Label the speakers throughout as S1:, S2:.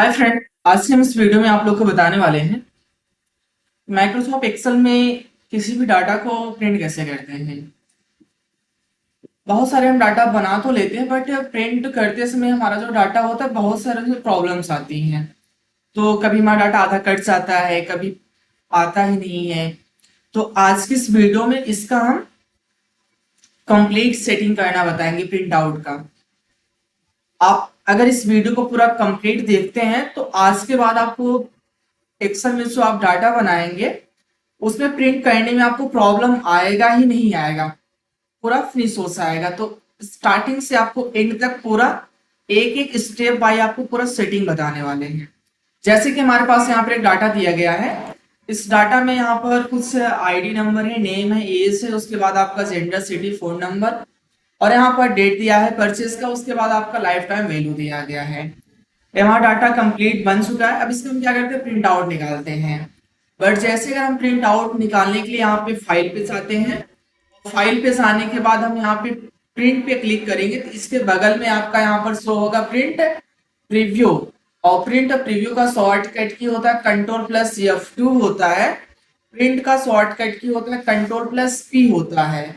S1: Hi friend, आज से हम इस वीडियो में आप लोग को बताने वाले हैं माइक्रोसॉफ्ट एक्सेल में किसी भी डाटा को प्रिंट कैसे करते हैं। बहुत सारे हम डाटा बना तो लेते हैं बट प्रिंट करते समय हमारा जो डाटा होता है बहुत सारे प्रॉब्लम्स आती हैं। तो कभी हमारा डाटा आधा कट जाता है, कभी आता ही नहीं है। तो आज की इस वीडियो में इसका हम कंप्लीट सेटिंग करना बताएंगे प्रिंट आउट का। आप अगर इस वीडियो को पूरा कंप्लीट देखते हैं तो आज के बाद आपको एक्सेल में जो आप डाटा बनाएंगे उसमें प्रिंट करने में आपको प्रॉब्लम आएगा ही नहीं आएगा, पूरा फिनिश हो जाएगा। तो स्टार्टिंग से आपको एंड तक पूरा एक एक स्टेप बाय आपको पूरा सेटिंग बताने वाले हैं। जैसे कि हमारे पास यहाँ पर एक डाटा दिया गया है। इस डाटा में यहाँ पर कुछ आईडी नंबर है, नेम है, एज है, उसके बाद आपका जेंडर, सिटी, फोन नंबर और यहाँ पर डेट दिया है परचेज का। उसके बाद आपका लाइफ टाइम वैल्यू दिया गया है। यहाँ डाटा कंप्लीट बन चुका है। अब इसका हम क्या करते हैं, प्रिंट आउट निकालते हैं। बट जैसे अगर हम प्रिंट आउट निकालने के लिए यहाँ पे फाइल पे जाते हैं, फाइल पे जाने के बाद हम यहाँ पे प्रिंट पे क्लिक करेंगे तो इसके बगल में आपका यहाँ पर शो होगा प्रिंट प्रीव्यू। और प्रिंट प्रीव्यू का शॉर्टकट की होता है कंट्रोल प्लस F2 होता है। प्रिंट का शॉर्टकट की होता है कंट्रोल प्लस P होता है।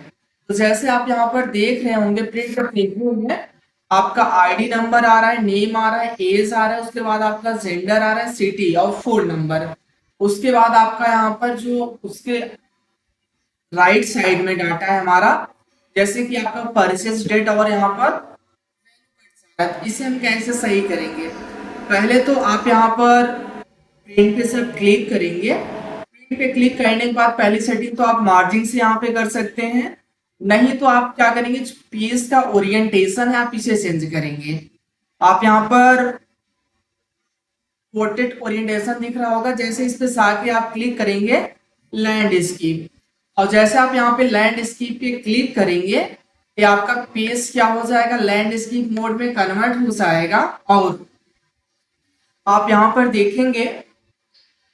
S1: तो जैसे आप यहाँ पर देख रहे होंगे प्रिंट प्रीव्यू में आपका आईडी नंबर आ रहा है, नेम आ रहा है, एज आ रहा है, उसके बाद आपका जेंडर आ रहा है, सिटी और फोन नंबर। उसके बाद आपका यहाँ पर जो उसके राइट साइड में डाटा है हमारा, जैसे कि आपका परचेज डेट और यहाँ पर इसे हम कैसे सही करेंगे। पहले तो आप यहाँ पर प्रिंट पे सब क्लिक करेंगे। प्रिंट पे क्लिक करने के बाद पहली सेटिंग तो आप मार्जिन से यहाँ पे कर सकते हैं, नहीं तो आप क्या करेंगे, पेज का ओरिएंटेशन है आप इसे चेंज करेंगे। आप यहाँ पर पोर्ट्रेट ओरिएंटेशन दिख रहा होगा, जैसे इस पे जाके आप क्लिक करेंगे लैंडस्केप, और जैसे आप यहाँ पे लैंडस्केप पे क्लिक करेंगे ये आपका पेज क्या हो जाएगा, लैंडस्केप मोड में कन्वर्ट हो जाएगा। और आप यहाँ पर देखेंगे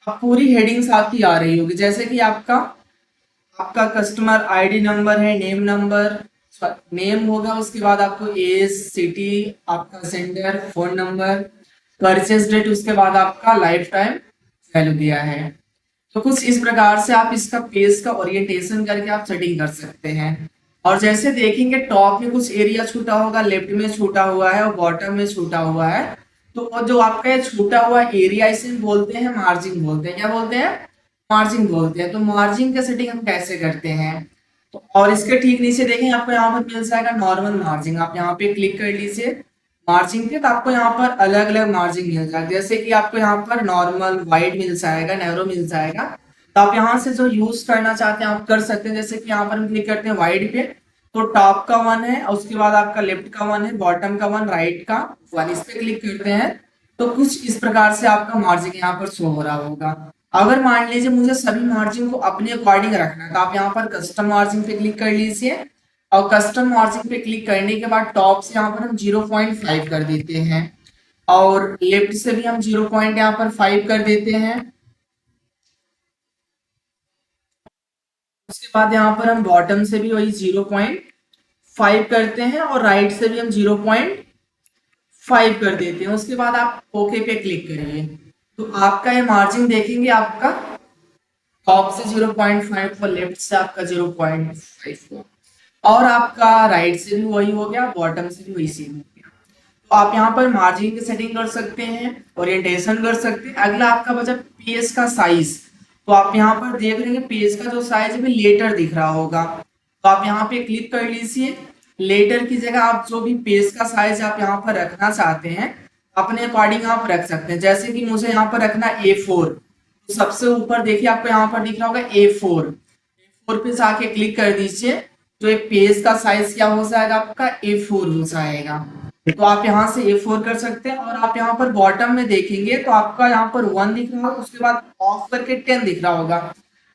S1: अब पूरी हेडिंग्स आपकी आ रही होगी, जैसे कि आपका आपका कस्टमर आईडी नंबर है, नेम नंबर, नेम होगा, उसके बाद आपको एज, सिटी, आपका sender, phone number, purchase date, उसके बाद आपका लाइफ टाइम वैल्यू दिया है। तो कुछ इस प्रकार से आप इसका पेज का ओरिएंटेशन करके आप सेटिंग कर सकते हैं। और जैसे देखेंगे टॉप में कुछ एरिया छूटा होगा, लेफ्ट में छूटा हुआ है और बॉटम में छूटा हुआ है। तो जो आपका ये छूटा हुआ एरिया इसे बोलते हैं मार्जिन बोलते हैं। क्या बोलते हैं, मार्जिन बोलते हैं। तो मार्जिन का सेटिंग हम कैसे करते हैं, तो और इसके ठीक नीचे देखें आपको यहाँ पर मिल जाएगा नॉर्मल मार्जिन। आप यहाँ पे क्लिक कर लीजिए मार्जिन पे, तो आपको यहाँ पर अलग अलग मार्जिन मिल जाएगा, जैसे कि आपको यहाँ पर नॉर्मल, वाइड मिल जाएगा, नैरो मिल जाएगा। तो आप यहाँ से जो यूज करना चाहते हैं आप कर सकते हैं। जैसे कि यहाँ पर हम क्लिक करते हैं वाइड पे, तो टॉप का 1 है, उसके बाद आपका लेफ्ट का 1 है, बॉटम का 1, राइट का 1, इस पे क्लिक करते हैं तो कुछ इस प्रकार से आपका मार्जिन यहाँ पर शो हो रहा होगा। अगर मान लीजिए मुझे सभी मार्जिन को अपने अकॉर्डिंग रखना है तो आप यहाँ पर कस्टम मार्जिन पे क्लिक कर लीजिए, और कस्टम मार्जिन पे क्लिक करने के बाद टॉप से यहाँ पर हम 0.5 कर देते हैं, और लेफ्ट से भी हम 0 पॉइंट यहाँ पर 5 कर देते हैं। उसके बाद यहाँ पर हम बॉटम से भी वही 0.5 करते हैं, और राइट से भी हम 0.5 कर देते हैं। उसके बाद आप ओके पे क्लिक करिए तो आपका ये मार्जिन देखेंगे, आपका टॉप से 0.5 और लेफ्ट से आपका 0.5 और आपका राइट से भी वही हो गया, बॉटम से भी वही सेम हो गया। तो आप यहाँ पर मार्जिन की सेटिंग कर सकते हैं, ओरिएंटेशन कर सकते हैं। अगला आपका बचा पेज का साइज। तो आप यहाँ पर देख लेंगे पेज का जो साइज है लेटर दिख रहा होगा, तो आप यहाँ पे क्लिक कर लीजिए। लेटर की जगह आप जो भी पेज का साइज आप यहाँ पर रखना चाहते हैं अपने अकॉर्डिंग आप रख सकते हैं। जैसे कि मुझे यहाँ पर रखना A4, तो सबसे ऊपर देखिए आपको यहाँ पर दिख रहा होगा A4 पे जाके क्लिक कर दीजिए, तो एक पेज का साइज क्या हो जाएगा, आपका A4 हो जाएगा। तो आप यहाँ से A4 कर सकते हैं। और आप यहाँ पर बॉटम में देखेंगे तो आपका यहाँ पर 1 दिख रहा होगा, उसके बाद ऑफ करके 10 दिख रहा होगा।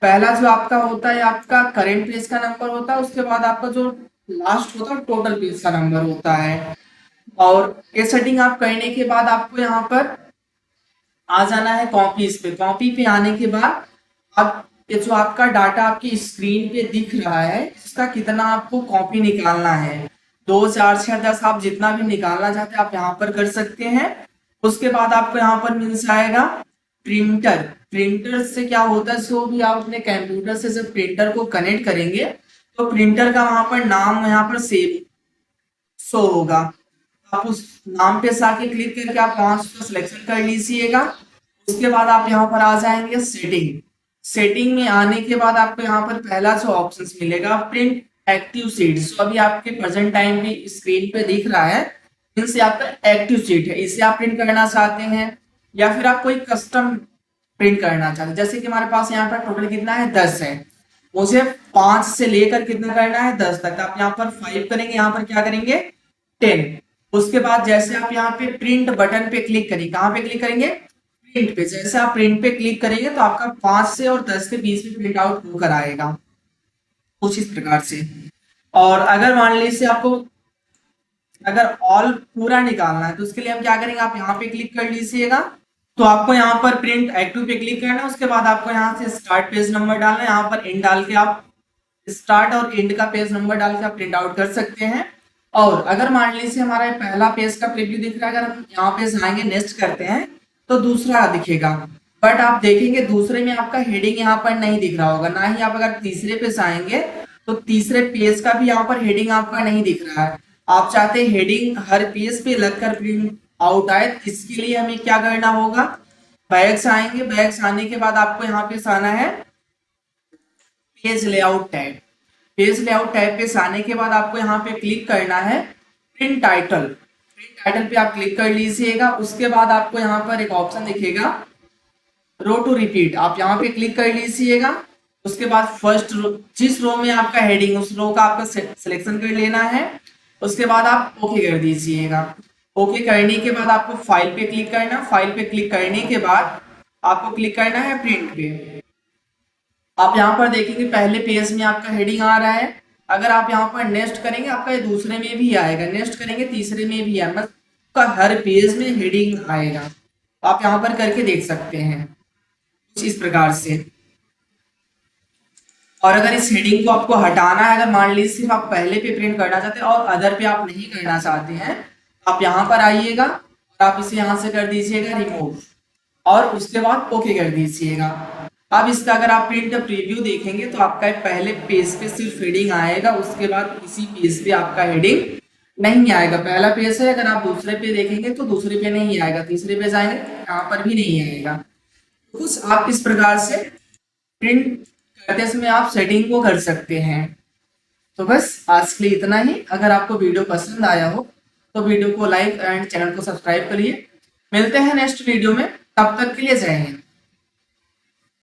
S1: पहला जो आपका होता है आपका करेंट पेज का नंबर होता है, उसके बाद आपका जो लास्ट होता है टोटल पेज का नंबर होता है। और ये सेटिंग आप करने के बाद आपको यहाँ पर आ जाना है कॉपीज पे। कॉपी पे आने के बाद अब ये जो आपका डाटा आपकी स्क्रीन पे दिख रहा है इसका कितना आपको कॉपी निकालना है, 2, 4, 6, 10, आप जितना भी निकालना चाहते हैं आप यहाँ पर कर सकते हैं। उसके बाद आपको यहाँ पर मिल जाएगा प्रिंटर। प्रिंटर से क्या होता है, सो भी आप अपने कंप्यूटर से जब प्रिंटर को कनेक्ट करेंगे तो प्रिंटर का वहां पर नाम यहाँ पर सेव शो होगा। आप उस नाम पे जाके क्लिक करके आप वहां से सिलेक्शन कर लीजिएगा। उसके बाद आप यहाँ पर आ जाएंगे सेटिंग। सेटिंग में आने के बाद आपको यहाँ पर पहला जो ऑप्शन मिलेगा प्रिंट एक्टिव सीट। अभी आपके प्रेजेंट टाइम में स्क्रीन पे दिख रहा है, इनसे आपका एक्टिव सीट है, इसे आप प्रिंट करना चाहते हैं या फिर आप कोई कस्टम प्रिंट करना चाहते हैं। जैसे कि हमारे पास यहाँ पर टोटल कितना है, 10 है, मुझे 5 से लेकर कितना करना है, 10 तक। आप यहाँ पर 5 करेंगे, यहाँ पर क्या करेंगे 10। उसके बाद जैसे आप यहाँ पे प्रिंट बटन पे क्लिक करेंगे, कहाँ पे क्लिक करेंगे, प्रिंट पे। जैसे आप प्रिंट पे क्लिक करेंगे तो आपका 5 से और 10 के बीच में प्रिंट आउट होकर आएगा कुछ इस प्रकार से। और अगर मान लीजिए आपको अगर ऑल पूरा निकालना है तो उसके लिए हम क्या करेंगे, आप यहाँ पे क्लिक कर लीजिएगा। तो आपको यहाँ पर प्रिंट एक्टिव पे क्लिक करना है। उसके बाद आपको यहाँ से स्टार्ट पेज नंबर डालना है, यहाँ पर एंड डाल के आप स्टार्ट और एंड का पेज नंबर डाल के आप प्रिंट आउट कर सकते हैं। और अगर मान लीजिए हमारा पहला पेज का प्रीव्यू दिख रहा है, अगर हम यहाँ पे जाएंगे नेक्स्ट करते हैं तो दूसरा दिखेगा। बट आप देखेंगे दूसरे में आपका हेडिंग यहाँ पर नहीं दिख रहा होगा, ना ही आप अगर तीसरे पे जाएंगे तो तीसरे पेज का भी यहाँ पर हेडिंग आपका नहीं दिख रहा है। आप चाहते हैं हेडिंग हर पेज पे लगकर प्रिंट आउट आए, इसके लिए हमें क्या करना होगा, बैक्स आएंगे। बैक्स आने के बाद आपको यहाँ पे आना है page layout tab. Page layout tab पे आने के बाद आपको यहाँ पे क्लिक करना है प्रिंट टाइटल। प्रिंट टाइटल पे आप क्लिक कर लीजिएगा। उसके बाद आपको यहाँ पर एक ऑप्शन दिखेगा रो टू रिपीट, आप यहाँ पे क्लिक कर लीजिएगा। उसके बाद फर्स्ट रो, जिस रो में आपका हेडिंग उस रो का आपका सिलेक्शन कर लेना है। उसके बाद आप ओके कर दीजिएगा। ओके करने के बाद आपको फाइल पे क्लिक करना। फाइल पे क्लिक करने के बाद आपको क्लिक करना है प्रिंट पे। आप यहाँ पर देखेंगे पहले पेज में आपका हेडिंग आ रहा है। अगर आप यहाँ पर नेक्स्ट करेंगे आपका ये दूसरे में भी आएगा, नेक्स्ट करेंगे तीसरे में भी आएगा, मतलब हर पेज में हेडिंग आएगा। आप यहाँ पर करके देख सकते हैं कुछ इस प्रकार से। और अगर इस हेडिंग को आपको हटाना है, अगर मान लीजिए सिर्फ आप पहले पे प्रिंट करना चाहते हैं और अदर पे आप नहीं करना चाहते हैं, आप यहाँ पर आइएगा और आप इसे यहाँ से कर दीजिएगा रिमूव और उसके बाद ओके कर दीजिएगा। अब इसका अगर आप प्रिंट प्रीव्यू देखेंगे तो आपका पहले पेज पे सिर्फ हेडिंग आएगा, उसके बाद किसी पेज पे आपका हेडिंग नहीं आएगा। पहला पेज है, अगर आप दूसरे पे देखेंगे तो दूसरे पे नहीं आएगा, तीसरे पे जाएंगे यहाँ पर भी नहीं आएगा। कुछ आप इस प्रकार से प्रिंट करते समय आप सेटिंग को कर सकते हैं। तो बस आज के लिए इतना ही। अगर आपको वीडियो पसंद आया हो तो वीडियो को लाइक एंड चैनल को सब्सक्राइब करिए। मिलते हैं नेक्स्ट वीडियो में, तब तक के लिए जय हिंद।